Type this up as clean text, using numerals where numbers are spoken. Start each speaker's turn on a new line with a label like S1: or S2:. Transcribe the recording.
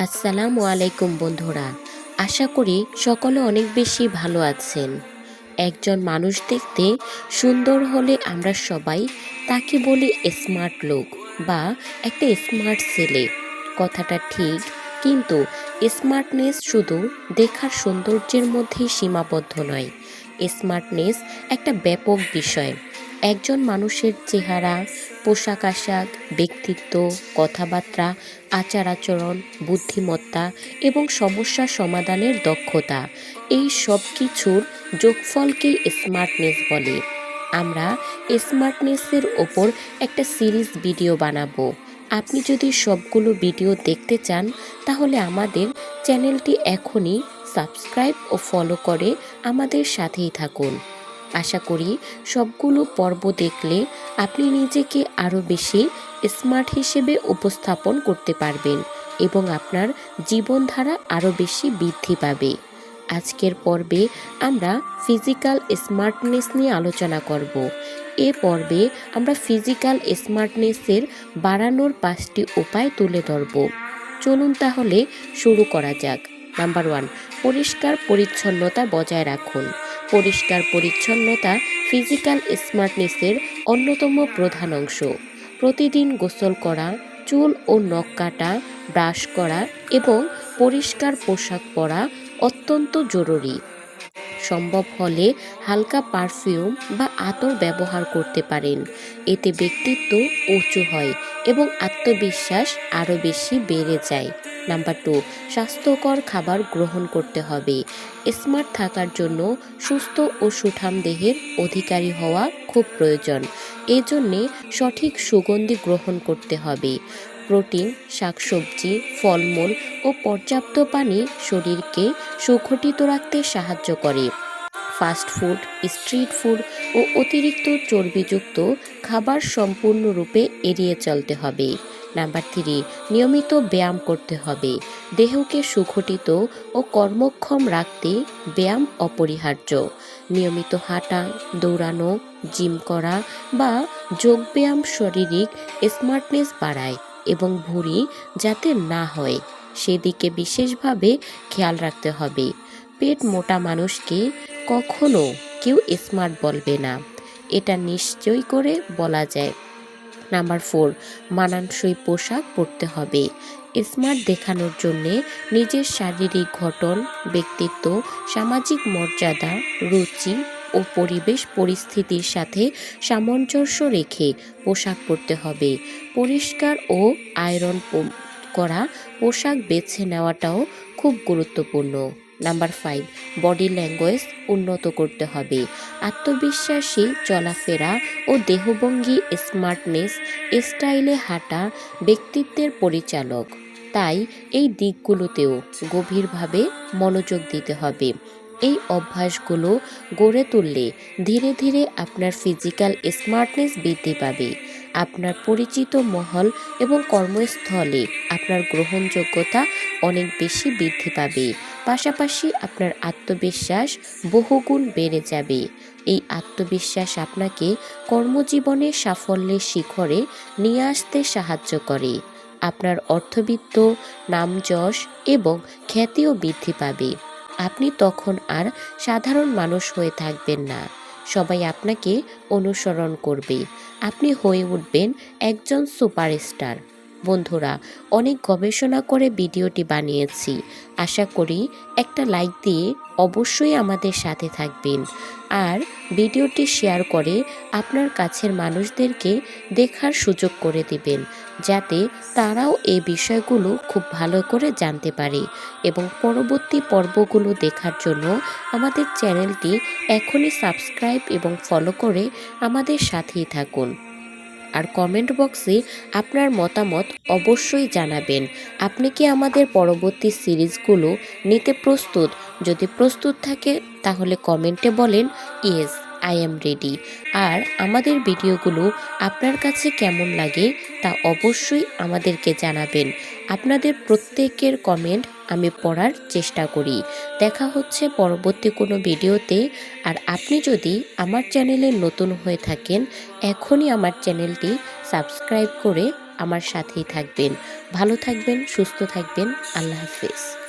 S1: আসসালামু আলাইকুম বন্ধুরা। আশা করি সকলে অনেক বেশি ভালো আছেন। একজন মানুষ দেখতে সুন্দর হলে আমরা সবাই তাকে বলি স্মার্ট লোক বা একটা স্মার্ট ছেলে। কথাটা ঠিক, কিন্তু স্মার্টনেস শুধু দেখার সৌন্দর্যের মধ্যেই সীমাবদ্ধ নয়। স্মার্টনেস একটা ব্যাপক বিষয়। একজন মানুষের চেহারা, পোশাক আশাক, ব্যক্তিত্ব, কথাবার্তা, আচার আচরণ, বুদ্ধিমত্তা এবং সমস্যা সমাধানের দক্ষতা, এই সব কিছুর যোগফলকেই স্মার্টনেস বলে। আমরা স্মার্টনেসের ওপর একটা সিরিজ ভিডিও বানাবো। আপনি যদি সবগুলো ভিডিও দেখতে চান তাহলে আমাদের চ্যানেলটি এখনই সাবস্ক্রাইব ও ফলো করে আমাদের সাথেই থাকুন। আশা করি সবগুলো পর্ব দেখলে আপনি নিজেকে আরও বেশি স্মার্ট হিসেবে উপস্থাপন করতে পারবেন এবং আপনার জীবনধারা আরও বেশি বৃদ্ধি পাবে। আজকের পর্বে আমরা ফিজিক্যাল স্মার্টনেস নিয়ে আলোচনা করব। এ পর্বে আমরা ফিজিক্যাল স্মার্টনেসের বাড়ানোর 5টি উপায় তুলে ধরব। চলুন তাহলে শুরু করা যাক। নাম্বার 1, পরিষ্কার পরিচ্ছন্নতা বজায় রাখুন। পরিষ্কার পরিচ্ছন্নতা ফিজিক্যাল স্মার্টনেসের অন্যতম প্রধান অংশ। প্রতিদিন গোসল করা, চুল ও নখ কাটা, ব্রাশ করা এবং পরিষ্কার পোশাক পরা অত্যন্ত জরুরি। সম্ভব হলে হালকা পারফিউম বা আতর ব্যবহার করতে পারেন। এতে ব্যক্তিত্ব উঁচু হয় এবং আত্মবিশ্বাস আরও বেশি বেড়ে যায়। নাম্বার 2, স্বাস্থ্যকর খাবার গ্রহণ করতে হবে। স্মার্ট থাকার জন্য সুস্থ ও সুঠাম দেহের অধিকারী হওয়া খুব প্রয়োজন। এজন্যে সঠিক সুগন্ধি গ্রহণ করতে হবে। প্রোটিন, শাকসবজি, ফলমূল ও পর্যাপ্ত পানি শরীরকে সুগঠিত রাখতে সাহায্য করে। ফাস্ট ফুড, স্ট্রিট ফুড ও অতিরিক্ত চর্বিযুক্ত খাবার সম্পূর্ণরূপে এড়িয়ে চলতে হবে। নাম্বার 3, নিয়মিত ব্যায়াম করতে হবে। দেহকে সুগঠিত ও কর্মক্ষম রাখতে ব্যায়াম অপরিহার্য। নিয়মিত হাঁটা, দৌড়ানো, জিম করা বা যোগব্যায়াম শারীরিক স্মার্টনেস বাড়ায় এবং ভুঁড়ি যাতে না হয় সেদিকে বিশেষভাবে খেয়াল রাখতে হবে। পেট মোটা মানুষকে কখনো কেউ স্মার্ট বলবে না, এটা নিশ্চয় করে বলা যায়। নাম্বার 4, মানানসই পোশাক পরতে হবে। স্মার্ট দেখানোর জন্যে নিজের শারীরিক গঠন, ব্যক্তিত্ব, সামাজিক মর্যাদা, রুচি ও পরিবেশ পরিস্থিতির সাথে সামঞ্জস্য রেখে পোশাক পরতে হবে। পরিষ্কার ও আয়রন করা পোশাক বেছে নেওয়াটাও খুব গুরুত্বপূর্ণ। নাম্বার 5, বডি ল্যাঙ্গুয়েজ উন্নত করতে হবে। আত্মবিশ্বাসী চলাফেরা ও দেহভঙ্গি স্মার্টনেস স্টাইলে হাঁটা ব্যক্তিত্বের পরিচালক। তাই এই দিকগুলোতেও গভীরভাবে মনোযোগ দিতে হবে। এই অভ্যাসগুলো গড়ে তুললে ধীরে ধীরে আপনার ফিজিক্যাল স্মার্টনেস বৃদ্ধি পাবে। আপনার পরিচিত মহল এবং কর্মস্থলে আপনার গ্রহণযোগ্যতা অনেক বেশি বৃদ্ধি পাবে। পাশাপাশি আপনার আত্মবিশ্বাস বহুগুণ বেড়ে যাবে। এই আত্মবিশ্বাস আপনাকে কর্মজীবনে সাফল্যের শিখরে নিয়ে আসতে সাহায্য করে। আপনার অর্থবিত্ত, নামযশ এবং খ্যাতিও বৃদ্ধি পাবে। আপনি তখন আর সাধারণ মানুষ হয়ে থাকবেন না, সবাই আপনাকে অনুসরণ করবে। আপনি হয়ে উঠবেন একজন সুপারস্টার। বন্ধুরা, অনেক গবেষণা করে ভিডিওটি বানিয়েছি। আশা করি একটা লাইক দিয়ে অবশ্যই আমাদের সাথে থাকবেন আর ভিডিওটি শেয়ার করে আপনার কাছের মানুষদেরকে দেখার সুযোগ করে দিবেন, যাতে তারাও এই বিষয়গুলো খুব ভালো করে জানতে পারে এবং পরবর্তী পর্বগুলো দেখার জন্য আমাদের চ্যানেলটি এখনই সাবস্ক্রাইব এবং ফলো করে আমাদের সাথেই থাকুন। আর কমেন্ট বক্সে আপনার মতামত অবশ্যই জানাবেন। আপনি কি আমাদের পরবর্তী সিরিজগুলো নিতে প্রস্তুত? যদি প্রস্তুত থাকে তাহলে কমেন্টে বলেন ইয়েস, আই এম রেডি। আর আমাদের ভিডিওগুলো আপনার কাছে কেমন লাগে তা অবশ্যই আমাদেরকে জানাবেন। আপনাদের প্রত্যেকের কমেন্ট আমি পড়ার চেষ্টা করি। দেখা হচ্ছে পরবর্তী কোনো ভিডিওতে। আর আপনি যদি আমার চ্যানেলে নতুন হয়ে থাকেন, এখনই আমার চ্যানেলটি সাবস্ক্রাইব করে আমার সাথেই থাকবেন। ভালো থাকবেন, সুস্থ থাকবেন। আল্লাহ হাফেজ।